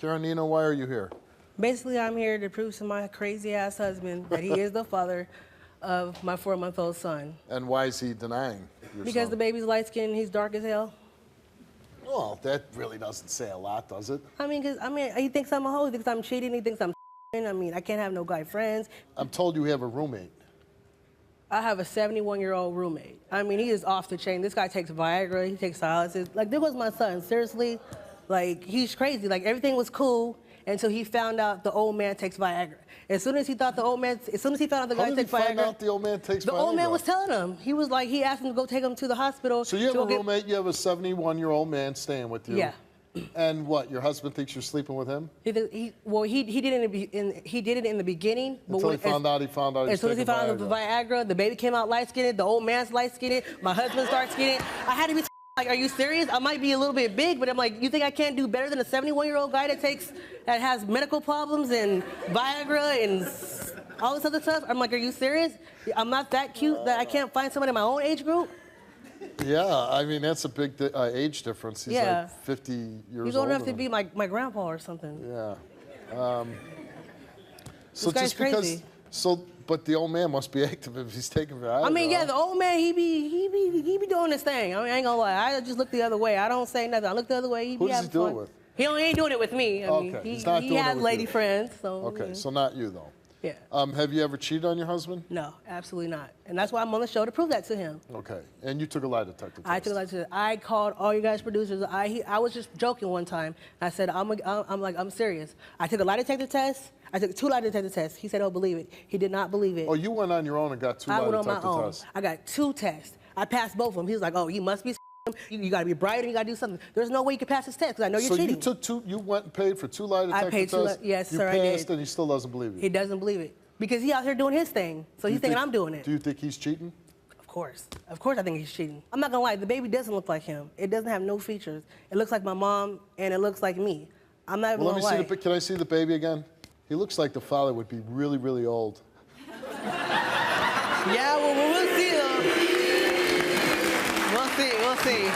Karenina, why are you here? Basically, I'm here to prove to my crazy-ass husband that he is the father of my 4-month-old son. And why is he denying your Because son? the baby's light-skinned and he's dark as hell. Well, that really doesn't say a lot, does it? I mean, he thinks I'm a hoe, he thinks I'm cheating, he thinks I'm I mean, I can't have no guy friends. I'm told you have a roommate. I have a 71-year-old roommate. I mean, he is off the chain. This guy takes Viagra, he takes silences. Like, there goes my son, seriously. Like, he's crazy. Like, everything was cool until he found out the old man takes Viagra. As soon as he found out the guy takes Viagra. How did he find out the old man takes Viagra? The old man was telling him. He was like, he asked him to go take him to the hospital. So you have a roommate, you have a 71-year-old man staying with you. Yeah. And what, your husband thinks you're sleeping with him? He did it in the beginning. Until he found out as soon as he found out the Viagra, the baby came out light-skinned, the old man's light-skinned, my husband's dark-skinned. I had to be like, are you serious? I might be a little bit big, but I'm like, you think I can't do better than a 71-year-old guy that has medical problems and Viagra and all this other stuff? I'm like, are you serious? I'm not that cute that I can't find someone in my own age group? Yeah, I mean, that's a big age difference. He's like 50 years old. He's old enough to be my grandpa or something. Yeah. So this guy's crazy. But the old man must be active if he's taking Viagra. I mean, yeah, the old man, he be doing his thing. I mean, I ain't gonna lie. I just look the other way. I don't say nothing. I look the other way. Who does he do it with? He ain't doing it with me. I mean, he has lady friends. So okay, so not you though. Yeah. Have you ever cheated on your husband? No, absolutely not. And that's why I'm on the show to prove that to him. Okay. And you took a lie detector test. I took a lie detector. I called all you guys producers. I was just joking one time. I said, I'm serious. I took a lie detector test. I took 2 lie detector tests. He said, oh, believe it. He did not believe it. Oh, you went on your own and got 2 lie detector tests. I went on my own. I got 2 tests. I passed both of them. He was like, oh, you must be you got to be brighter. You got to do something. There's no way you can pass this test because I know you're cheating. So you took 2. You went and paid for 2 lie detector tests. I paid 2. Yes, sir. You passed, and he still doesn't believe you. He doesn't believe it because he out here doing his thing. So he's thinking I'm doing it. Do you think he's cheating? Of course. Of course, I think he's cheating. I'm not gonna lie. The baby doesn't look like him. It doesn't have no features. It looks like my mom, and it looks like me. I'm not even gonna lie. Can I see the baby again? He looks like the father would be really, really old. Yeah, well, we'll see though. We'll see.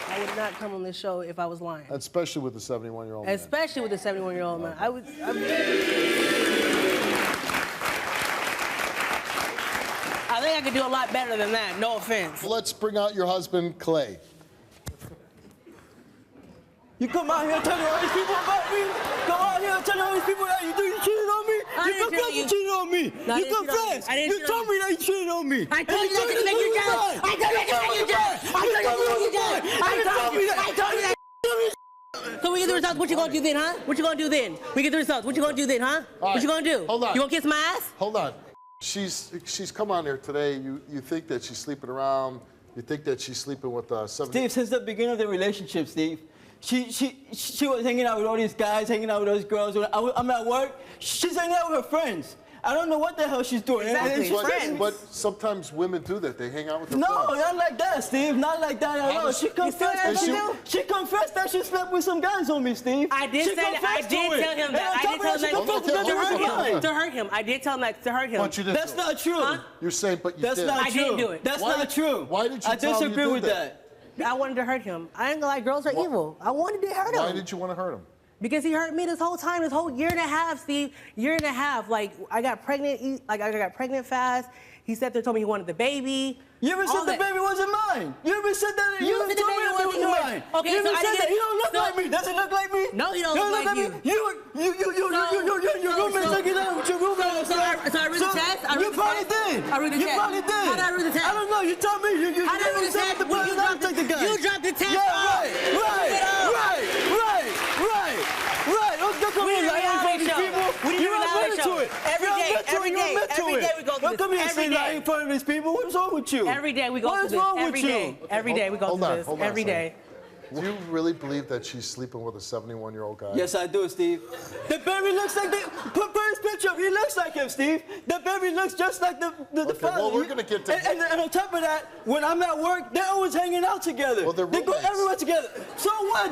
I would not come on this show if I was lying. Especially with the 71-year-old man. Especially with the 71-year-old man. I think I could do a lot better than that, no offense. Let's bring out your husband, Clay. You come out here telling all these people about me? Come out here telling all these people that you cheated on me? You confess you cheated on me. You confess. You told me that you cheated on me. I told you that to make you jealous. I told you that to make you jealous. I told you that. So we get the results. What you gonna do then, huh? What you gonna do then? We get the results. What you gonna do then, huh? What you gonna do? Hold on. You gonna kiss my ass? Hold on. She's come on here today. You think that she's sleeping around. You think that she's sleeping with 70. Steve, since the beginning of the relationship, Steve, she was hanging out with all these guys, hanging out with those girls. When I'm at work, she's hanging out with her friends. I don't know what the hell she's doing. Exactly. But sometimes women do that. They hang out with their friends. No, not like that, Steve. Not like that at all. She confessed that she slept with some guys on me, Steve. I did tell him that. To hurt him. I did tell him that to hurt him. That's not true. Huh? You're saying, but you did. That's not true. I didn't do it. That's not true. Why did you I tell him disagree with that. I wanted to hurt him. I ain't gonna lie, girls are evil. I wanted to hurt him. Why did you want to hurt him? Because he hurt me this whole time, this whole year and a half, Steve. Year and a half. Like, I got pregnant, I got pregnant fast. He sat there and told me he wanted the baby. You ever said the baby wasn't mine? You ever said that? You ever told me the baby wasn't mine? Okay, you ever said that? He don't look like me. Does he look like me? No, he don't look like you. Your roommate's looking at with your roommate. So I read the test? You probably did. I read the test. You probably did. How did I read the test? I don't know. You told me. How did I read the test? You dropped the test. Yeah, right. Don't come here lying for these people. You're not meant to it. Every day we go through this. Don't come here and say lying in front of these people. What's wrong with you? Every day we go through this. What's wrong with you? Every day we go through this. Every day. Do you really believe that she's sleeping with a 71-year-old guy? Yes, I do, Steve. The baby looks like put his picture up. He looks like him, Steve. The baby looks just like the father. Well, we're gonna get to and on top of that, when I'm at work, they're always hanging out together. Well, they go everywhere together. So what?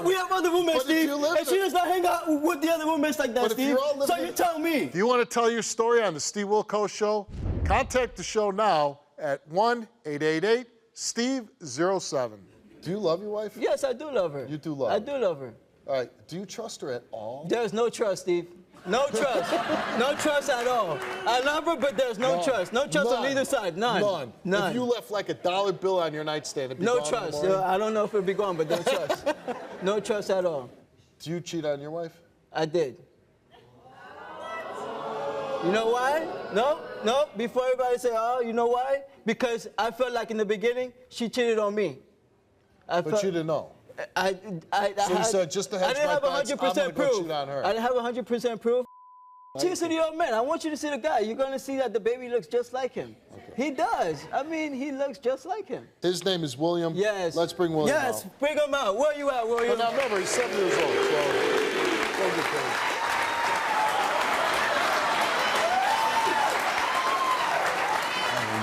We have other roommates, Steve. And she does not hang out with the other roommates like that, Steve. So you tell me. Do you want to tell your story on the Steve Wilkos Show? Contact the show now at 1-888-STEVE-07. Do you love your wife? Yes, I do love her. You do love her? I do love her. All right. Do you trust her at all? There's no trust, Steve. No trust. No trust at all. I love her, but there's no trust. No trust on either side. None. None. If you left like a dollar bill on your nightstand, it'd be no gone trust. in the morning? I don't know if it'd be gone, but no trust. No trust at all. Do you cheat on your wife? I did. You know why? No. Before everybody say, oh, you know why? Because I felt like in the beginning, she cheated on me. But you didn't know. So you said, just to hedge my bets, I'm gonna go cheat on her. I didn't have 100% proof. Cheers to the old man. I want you to see the guy. You're gonna see that the baby looks just like him. Okay. He does. I mean, he looks just like him. His name is William. Yes. Let's bring William out. Yes, bring him out. Where you at, William? But now remember, he's 7 years old, so don't get crazy.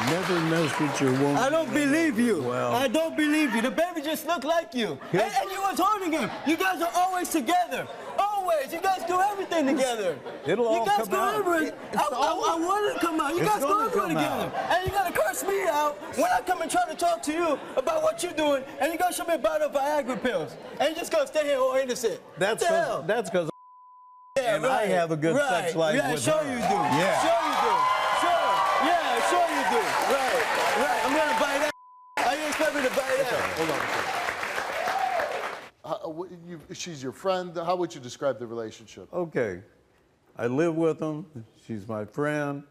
Never mess with your woman. I don't believe you. Well. I don't believe you. The baby just looked like you. And you was holding him. You guys are always together. Always. You guys do everything together. It'll all come out. You guys go everywhere. I want it to come out. You guys go everywhere together. And you gotta curse me out when I come and try to talk to you about what you're doing, and you gotta show me a bottle of Viagra pills. And you just gonna stay here all innocent. That's because yeah, and right. I have a good sex life yeah, with sure her. You do. Yeah. Sure you do. Sure. Yeah, sure you do. Right. I'm gonna buy that. Are you expect me to buy that? Hold on. She's your friend. How would you describe the relationship? Okay. I live with them. She's my friend.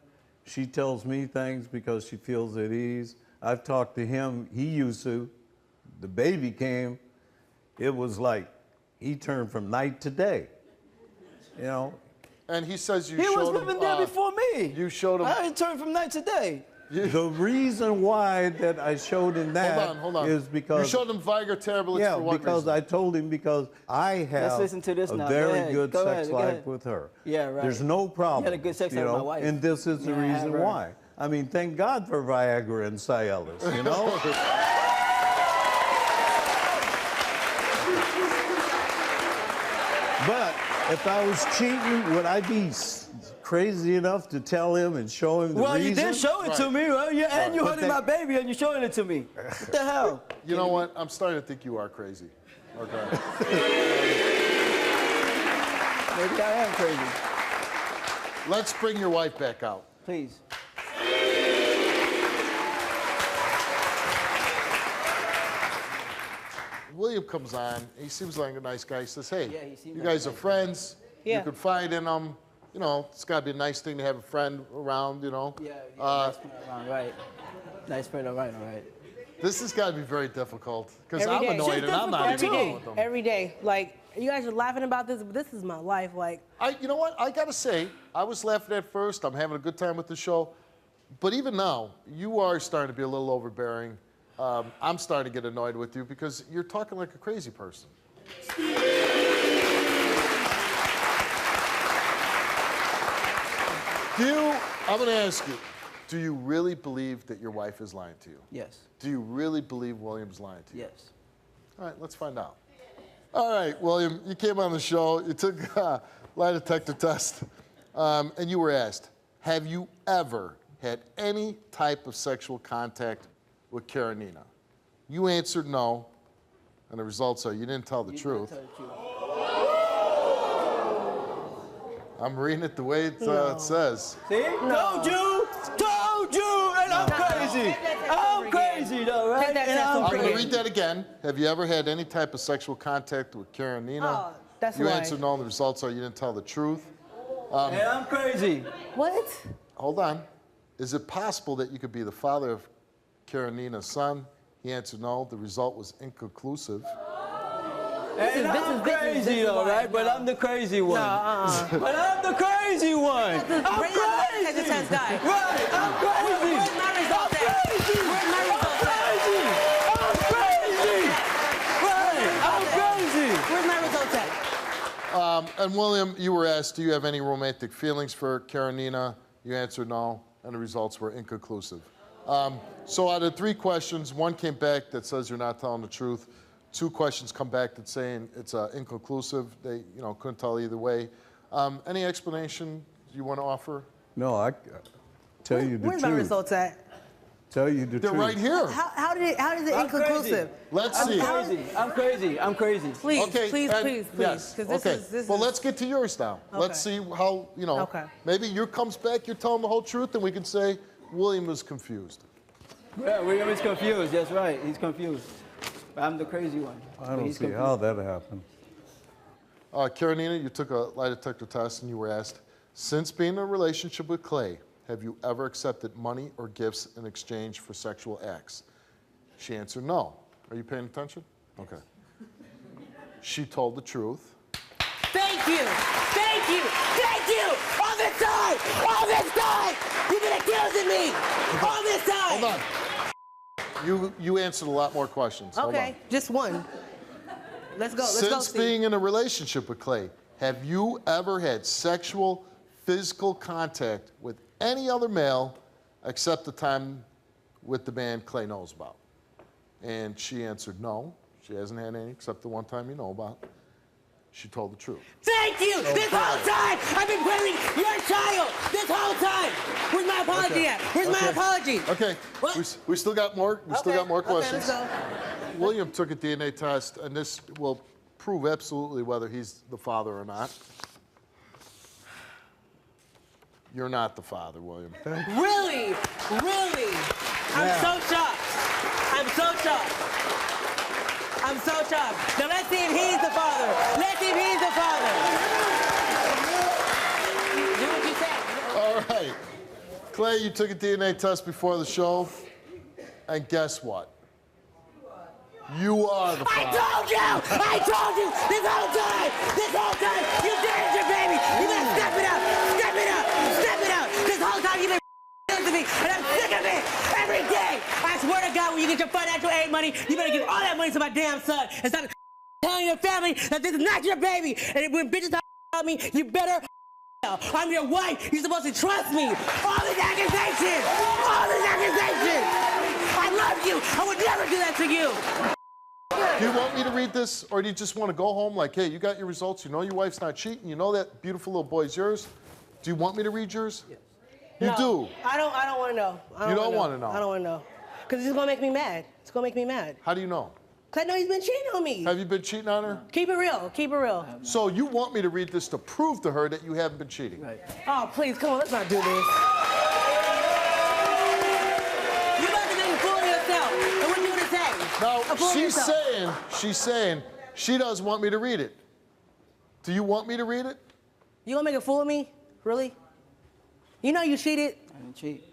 She tells me things because she feels at ease. I've talked to him. He used to. The baby came. It was like he turned from night to day. You know? And he says you He showed him... was living there before me. You showed him... I didn't turn from night to day. The reason why that I showed him that hold on. is because... You showed him Viagra tablets for what because reason? I told him because I have listen to this a now. very good Go sex ahead, go life ahead. with her. Yeah, right. There's no problem. You had a good sex life with my wife. And this is the Yeah, I have reason her. why. I mean, thank God for Viagra and Cialis, you know? But if I was cheating, would I be crazy enough to tell him and show him the reason? Well, you did show it to me, right? Yeah, and you holding my baby and you're showing it to me. What the hell? You know what? I'm starting to think you are crazy. Okay. Maybe I am crazy. Let's bring your wife back out. Please. William comes on. He seems like a nice guy. He says, hey, Yeah, he seems you like guys a are nice friends. Yeah. You can find in them. You know, it's got to be a nice thing to have a friend around, you know. Yeah, nice friend around, right. Nice friend around, all right. This has got to be very difficult because Every I'm day. annoyed and I'm not Every dealing day. with them. Every day. Like, you guys are laughing about this, but this is my life. Like, You know what? I got to say, I was laughing at first. I'm having a good time with the show. But even now, you are starting to be a little overbearing. I'm starting to get annoyed with you because you're talking like a crazy person. I'm going to ask you, do you really believe that your wife is lying to you? Yes. Do you really believe William's lying to you? Yes. All right, let's find out. All right, William, you came on the show. You took a lie detector test, and you were asked, have you ever had any type of sexual contact with Karenina? You answered no, and the results are you didn't tell the truth. I'm reading it the way it says. See? Told you! Told you! And I'm crazy! I'm crazy though, right? Take that And test I'm I'm going to crazy. read that again. Have you ever had any type of sexual contact with Karenina? Oh, that's You why. answered no, and the results are you didn't tell the truth. And I'm crazy. what? Hold on. Is it possible that you could be the father of Karenina's son? He answered no. The result was inconclusive. And I'm crazy though, right? But I'm the crazy one. But I'm the crazy one. I'm crazy. The test guy. Right, I'm crazy. Where's my results I'm at? crazy. Where's my results at? I'm crazy. Right, I'm crazy. Where's my results at? And William, you were asked, do you have any romantic feelings for Karenina? You answered no, and the results were inconclusive. So out of 3 questions, 1 came back that says you're not telling the truth. 2 questions come back that saying it's inconclusive. They, couldn't tell either way. Any explanation you want to offer? No, I tell you the Where's my truth. results at? tell you the They're truth. right here. How is it I'm inconclusive? Let's see. I'm crazy. Please, Okay, please, and- please. Yes. 'Cause this Okay. is Well, let's get to yours now. Let's see how, Okay. maybe yours comes back, you're telling the whole truth, and we can say William was confused. Yeah, William is confused. That's right. He's confused. I'm the crazy one. I don't He's see confused. how that happened. Karenina, you took a lie detector test and you were asked, since being in a relationship with Clay, have you ever accepted money or gifts in exchange for sexual acts? She answered no. Are you paying attention? Okay. She told the truth. Thank you. Thank you. Thank you. All this time. All this time. You've been accusing me. All this time. Hold on. You answered a lot more questions. Hold Okay, on. just one. Let's go. Let's go. Since being in a relationship with Clay, have you ever had sexual, physical contact with any other male except the time with the man Clay knows about? And she answered no. She hasn't had any except the one time you know about. She told the truth. Thank you. This whole time I've been querying your child. This whole time. Where's my apology at? Where's my apology? Okay. What? We still got more. We still got more questions. Okay, let's go. William took a DNA test, and this will prove absolutely whether he's the father or not. You're not the father, William. Really? Really? I'm so shocked. I'm so shocked. I'm so shocked. Now let's see if he's the father. Let's see if he's the father. Do what you said. All right. Clay, you took a DNA test before the show, and guess what? You are the father. I told you this whole time, you damaged your baby. You better step it up, step it up. This whole time you've been to me, and I'm sick of it every day. I swear to God, when you get your financial aid money, you better give all that money to my damn son and stop telling your family that this is not your baby. And when bitches talk about me, you better. I'm your wife. You're supposed to trust me. All these accusations. I love you. I would never do that to you. Do you want me to read this, or do you just want to go home like, hey, you got your results, you know your wife's not cheating, you know that beautiful little boy's yours? Do you want me to read yours? Yes. You No, do? I don't want to know. You don't want to know? I don't want to know. Because it's going to make me mad. It's going to make me mad. How do you know? Because I know he's been cheating on me. Have you been cheating on her? Keep it real. Keep it real. So you want me to read this to prove to her that you haven't been cheating? Right. Oh, please, come on, let's not do this. You about to make a fool of yourself. And what you going to say? Now, A fool of yourself. she's saying she doesn't want me to read it. Do you want me to read it? You going to make a fool of me? Really? You know you cheated. I didn't cheat.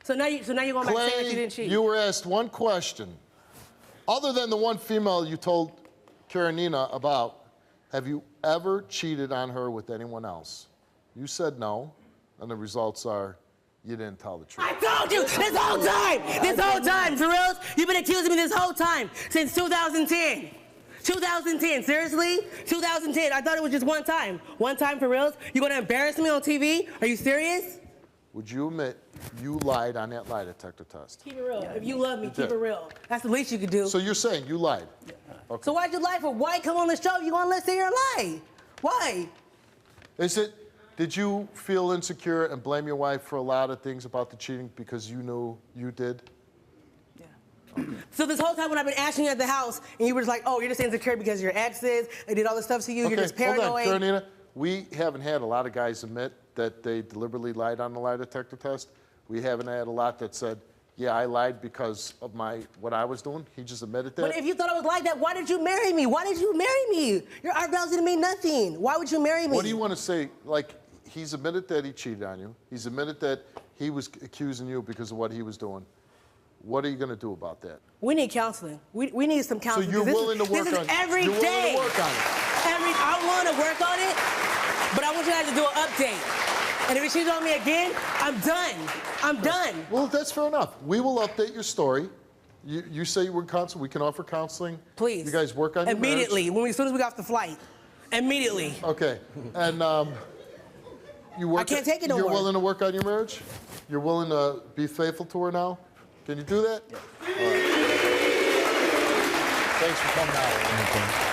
So now you're going back saying that you didn't cheat. You were asked one question. Other than the one female you told Karenina about, have you ever cheated on her with anyone else? You said no, and the results are you didn't tell the truth. I told you this whole time, for reals. You've been accusing me this whole time, since 2010. 2010, seriously? 2010, I thought it was just one time. One time for reals? You gonna embarrass me on TV? Are you serious? Would you admit you lied on that lie detector test? Keep it real. If you love me, keep did. it real. That's the least you could do. So you're saying you lied? Okay. So why'd you lie for? Why come on the show? You gonna listen to your lie? Why? Did you feel insecure and blame your wife for a lot of things about the cheating because you knew you did? So this whole time when I've been asking you at the house, and you were just like, oh, you're just insecure because your exes, they did all this stuff to you, you're just paranoid. Hold on, Karenina. We haven't had a lot of guys admit that they deliberately lied on the lie detector test. We haven't had a lot that said, yeah, I lied because of what I was doing. He just admitted that. But if you thought I was like that, why did you marry me? Why did you marry me? Our vows didn't mean nothing. Why would you marry me? What do you want to say? Like, he's admitted that he cheated on you. He's admitted that he was accusing you because of what he was doing. What are you going to do about that? We need counseling. We need some So counseling. you're willing to work on it? This is every You're willing day. to work on it? I'm willing to work on it, but I want you guys to do an update. And if he cheats on me again, I'm done. I'm done. Well, that's fair enough. We will update your story. You say you were in counseling. We can offer counseling. Please. You guys work on your immediately, marriage. as soon as we got off the flight. Immediately. Okay. And you work. I can't take it no You're more. willing to work on your marriage? You're willing to be faithful to her now? Can you do that? Yeah. All right. Thanks for coming out.